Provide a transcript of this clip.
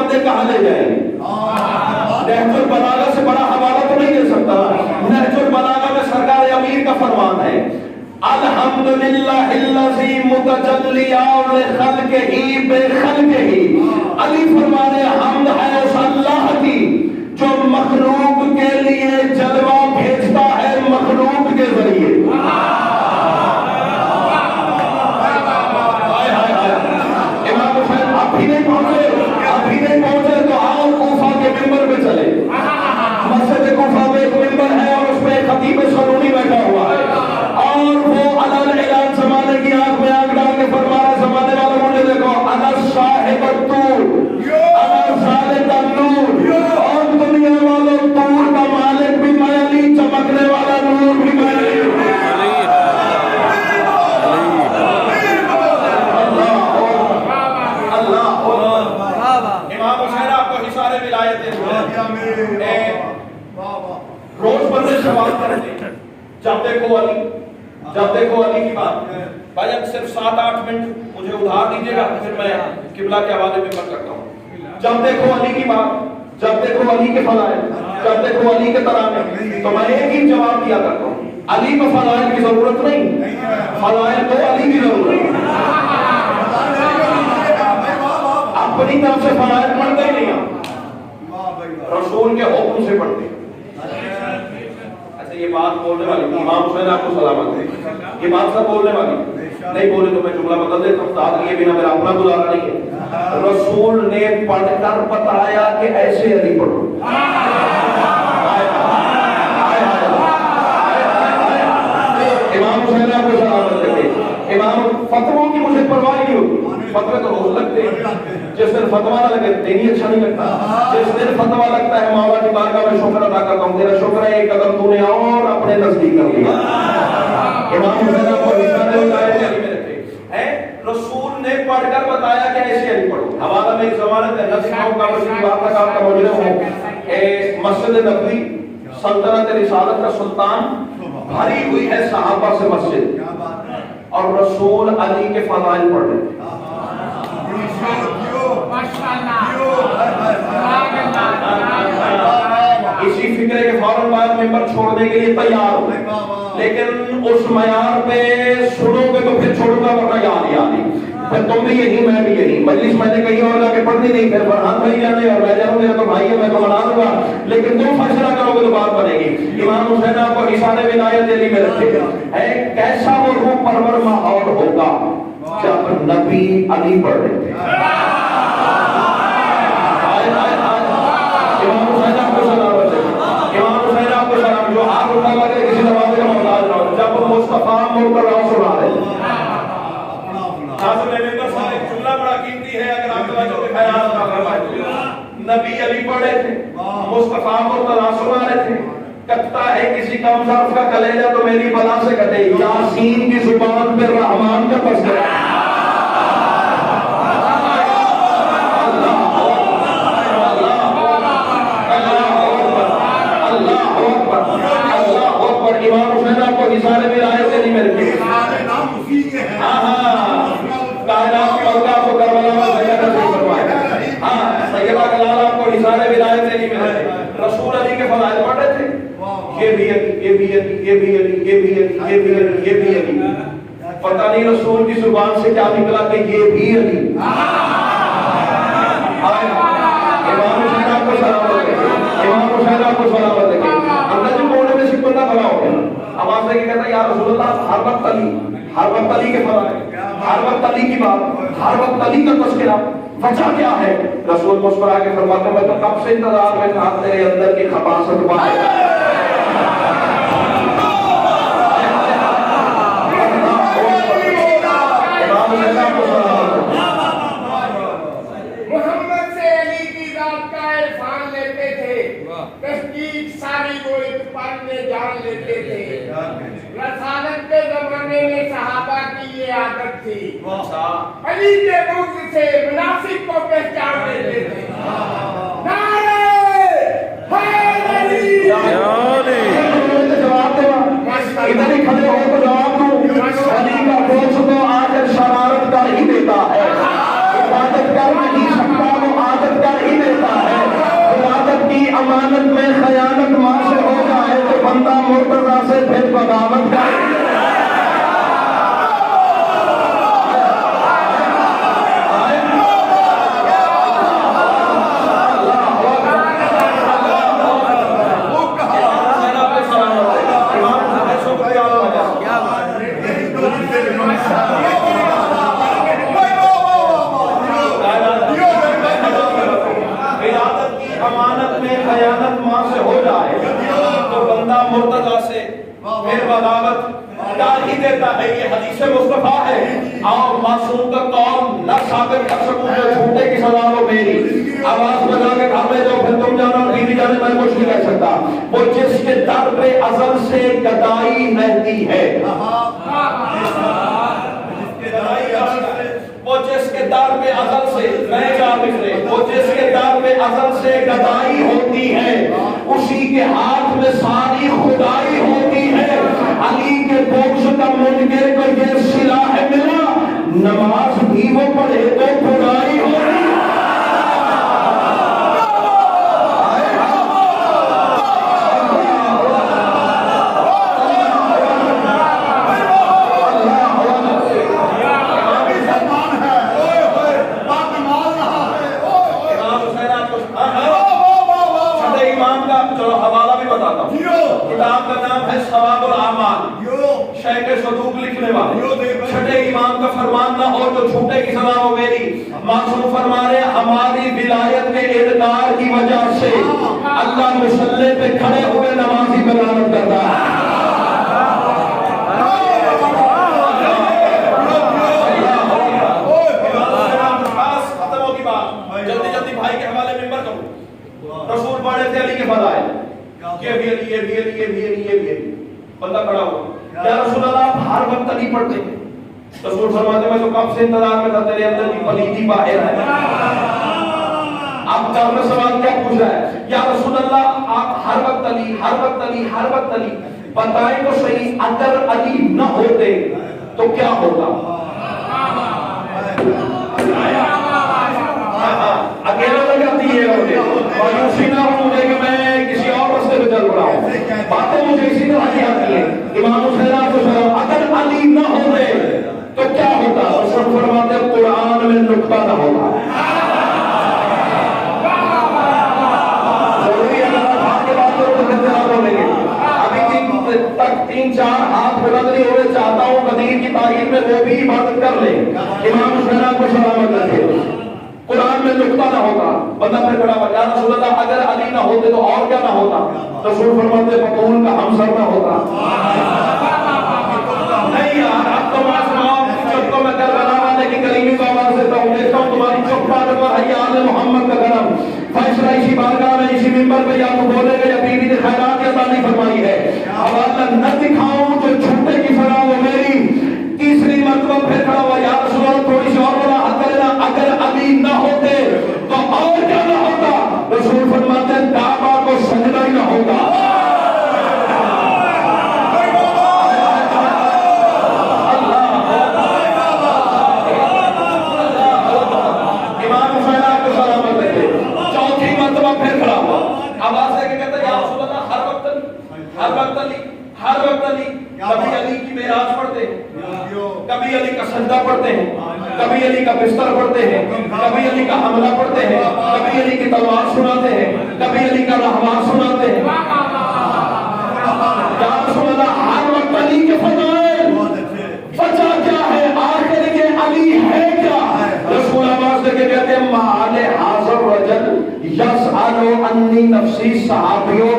پردے کہاں لے جائیں گے؟ نہج البلاغہ سے بڑا حوالہ تو نہیں دے سکتا. نہج البلاغہ میں سرکار امیر کا فرمان ہے الحمدللہ الذی متجلیٰ لخلقہ بخلقہ. علی فرمانے حمد ہے اس اللہ کی جو مخلوق کے لیے جلوہ بھیجتا ہے مخلوق کے ذریعے. امام حسین ابھی نہیں پہنچے تو آؤ کوفہ کے ممبر پہ چلے. مسجد کوفہ میں ایک ممبر ہے اور اس پہ ایک خطیب سنونی بیٹھا ہوا ہے اور وہ علل اعلان زمانے کی آنکھ میں آنکھ ڈال کے فرما رہا ہے زمانے والوں مجھے دیکھو انا صاحب الطور انا ذالک النور. اور دنیا والوں طور کا مالک بھی میں علی چمکنے والا نور بھی میں علی. امام حسین آپ کو حصار ولایت دے. روز بندے سوال کرتے ہیں جب دیکھو علی کی بات. بھائی اب صرف 7-8 منٹ مجھے ادھار دیجیے گا پھر میں قبلہ کے حوالے میں بات کرتا ہوں. جب دیکھو علی کی بات، جب دیکھو علی کے فضائل، جب دیکھو علی کے ترانے، تو میں ایک ہی جواب دیا کرتا ہوں علی کو فضائل کی ضرورت نہیں، فضائل کو علی کی ضرورت ہے. اپنی طرف سے فضائل پڑھتے ہی نہیں آپ، رسول کے حکم سے پڑھتے. اچھا یہ بات بولنے والی امام حسین آپ کو سلامت ہے، یہ بات سب بولنے والی نہیں بولے تو میں جملہ بدل دیتا ہوں. ساتھ لیے بنا میرا اپنا گزارا نہیں ہے. رسول نے پڑھ کر بتایا کہ ایسے علی پڑھو. امام حسین آپ کو سلامت رکھے. امام فتووں کی مجھے پرواہ نہیں ہوتی، فتوے تو روز لگتے ہیں. جس دن فتوا نہ لگے دینی اچھا نہیں لگتا. جس دن فتوا لگتا ہے مولا کی بارگاہ میں شکر ادا کرتا ہوں تیرا شکر ہے ایک قدم تو نے اور اپنے نزدیک کر لیا. امام حسین آپ کو حصار ولایت علی میں رکھے ہیں. رسول نے پڑھ کر بتایا کہ ایسے علی پڑھو. حوالہ میں ضمانت ہے نسخوں کا مسجد بات تک آپ کا مجرم ہو. مسجد نبوی سلطنت رسالت کا سلطان بھری ہوئی ہے صحابہ سے مسجد اور رسول علی کے فضائل پڑھ رہے تھے. اسی فکرے کے فوراً بعد ممبر چھوڑنے کے لیے تیار ہو لیکن اس معیار پہ سنو گے تو پھر چھوڑوں گا ورنہ یاد نہیں. پھر تم بھی یہی میں بھی یہی. مجلس میں نے کہیں اور جا کے پڑھنی نہیں. پھر فرحان بھائی جانے اور میں جاؤں گا تو بھائی میں تو منا دوں گا لیکن تم فیصلہ کرو گے تو بات بنے گی. امام حسین آپ کو حصار ولایت علی میں رکھے ہے. کیسا وہ روح پرور ماحول ہوگا جب نبی علی پڑھ رہے تھے. امام حسین آپ کو سلامت ہے. امام حسین آپ کو سلام جو ہاتھ اٹھا لگے کسی نماز کا محتاج نہ ہو. جب مصطفیٰ مڑ کر راہ سنا رہے جملہ بڑا قیمتی ہے اگر آپ توجہ کے خیال نہ فرمائے. نبی علی پڑھے تھے مصطفیٰ مرتضیٰ سنا رہے تھے. کٹتا ہے کسی کم ظرف کا کلیجہ تو میری بلا سے کٹے. یاسین کی زبان پہ رحمان کا تذکرہ. امام حسین آپ کو حصار ولایت علی میں رکھے. کائنات کی اوقات کو کربلا میں سیدہ نصیب فرمائے. سیدہ کلال آپ کو حصار ولایت علی میں رکھے. رسول علی کے فضائل پڑھ رہے تھے. یہ بھی علی، یہ بھی علی، یہ بھی علی، یہ بھی علی، یہ بھی علی، یہ بھی علی. پتہ نہیں رسول کی زبان سے کیا نکلا کہ یہ بھی علی. امام حسین آپ کو سلامت ہے. امام حسین آپ کو سلامت ہے. اندر جو کونے میں سے بندہ کھڑا ہو گیا آواز دے کے کہتا یا رسول اللہ ہر وقت علی، ہر وقت علی کے فضائل، ہر وقت علی کی بات، ہر وقت علی کا تذکرہ. وجہ کیا ہے؟ رسول مسکرا کے فرماتے میں تو کب سے انتظار میں تھا تیرے اندر کی خباثت باہر. محمد سے علی کی ذات کا عرفان لیتے تھے. تحقیق ساری وہ پڑھنے جان لیتے تھے. رسالت کے زمانے میں صحابہ کی یہ عادت تھی علی کے بغض سے منافق کو پہچان لیتے تھے. نعرہ حیدری جواب دو. ادھر ہی کھڑے ہو تو جواب دو. علی کا بغض تو آج شرارت کر ہی دیتا ہے. عبادت کر نہیں سکتا وہ عادت کر ہی امام مرتضی سے پھر بغاوت گالی دیتا ہے. یہ حدیث مصطفیٰ ہے. اور معصوم کا قول نہ ثابت کر سکوں جو جھوٹے کی سزا ہو میری. آواز بجا کے گھر میں جاؤ پھر تم جانا اور بیوی جانے میں کچھ نہیں کہہ سکتا. وہ جس کے در پہ ازل سے گدائی رہتی ہے, وہ جس کے در پہ ازل سے میں کیا بکھرے, وہ جس کے در پہ ازل سے گدائی ہوتی ہے اسی کے ہاتھ میں ساری خدائی ہوتی ہے. علی کے بغض کا منکر کو یہ سلاح ملا, نماز بھی وہ پڑھے تو خدائی ہوتی. کتاب کا نام ہے ثواب الاعمال, شیخ صدوق لکھنے والے. چھٹے امام کا فرمان نہ ہو تو جھوٹے کی سزا ہو میری. معصوم فرما رہے ہماری ولایت کے انکار کی وجہ سے اللہ مصلی پہ کھڑے ہوئے نمازی پہ لعنت کرتا ہے. ختم ہوگی بات, جلدی جلدی بھائی کے حوالے ممبر کرو. رسول پڑھے تھے علی کے فضائل, یہ بھی علی, یہ بھی علی, یہ بھی علی, یہ بھی علی. بندہ کھڑا ہوا, یا رسول اللہ آپ ہر وقت علی پڑھتے ہیں. رسول فرماتے میں تو کب سے انتظار میں تھا, تیرے اندر کی پلیدی باہر ہے. آپ کا سوال کیا پوچھ رہا ہے, یا رسول اللہ آپ ہر وقت علی, ہر وقت علی, ہر وقت علی, بتائیں تو صحیح اگر علی نہ ہوتے تو کیا ہوگا. اکیلے لگاتی ہے مایوسی نہ ہو مجھے کہ میں کسی اور راستے پہ چل رہا ہوں. باتیں مجھے اسی طرح کی آتی ہیں. امام حسین اگر علی نہ ہوتے تو کیا ہوتا. رسول فرماتے قرآن میں نقطہ نہ ہوتا. ضروری ہے اللہ کے باتوں کو کتنا بولیں گے. ابھی تک 3-4 ہاتھ بلند نہیں ہوئے, چاہتا ہوں قدیر کی تاریخ میں وہ بھی عبادت کر لیں. امام حسین کو سلامت رکھے. قرآن میں نقطہ نہ ہوگا. بندہ پھر کھڑا ہوا, یا رسول اللہ اگر علی نہ ہوتے تو اور کیا نہ ہوتا. رسول فرماتے بطول کا ہمسر نہ ہوتا. نہیں یار اب تو جب تو میں کربلا والے کی کلیمی کو آواز دیتا ہوں, دیکھتا ہوں تمہاری چوپڑ پر حیال محمد کا کرم. فیصلہ اسی بارگاہ میں اسی منبر پہ یا تو بولے گا یا بیوی نے خیرات یا تعلیم فرمائی ہے. اب اللہ نہ دکھاؤں جو جھوٹے کی سزا وہ میری. تیسری مرتبہ پھر کھڑا ہوا, یا رسول اللہ تھوڑی سی اور وضاحت کرنا, اگر علی نہ ہوتے تو اور کیا نہ ہوتا. رسول فرماتے ہیں کعبہ کو سجدہ ہی نہ ہوگا. امام حسین آپ کو سلامت رکھے. چوتھی مرتبہ پھر کھڑا ہوا, آواز ہے کہ کہتا ہے یا رسول اللہ ہر وقت علی, ہر وقت علی, ہر وقت علی. کبھی علی کی معراج پڑھتے ہیں, کبھی علی کا سجدہ پڑھتے ہیں, کبھی علی کا بستر پڑھتے ہیں, کبھی علی کا حملہ پڑھتے ہیں, کبھی علی کی تلوار سناتے ہیں, کبھی علی کا رحمان سناتے ہیں. یا رسول اللہ ہر وقت علی کے فضائل, بچا کیا ہے آخر یہ علی ہے کیا. رسول آواز دے کے کہتے ہیں مال حاضر رجل یسأل عنی نفسی. صحابیوں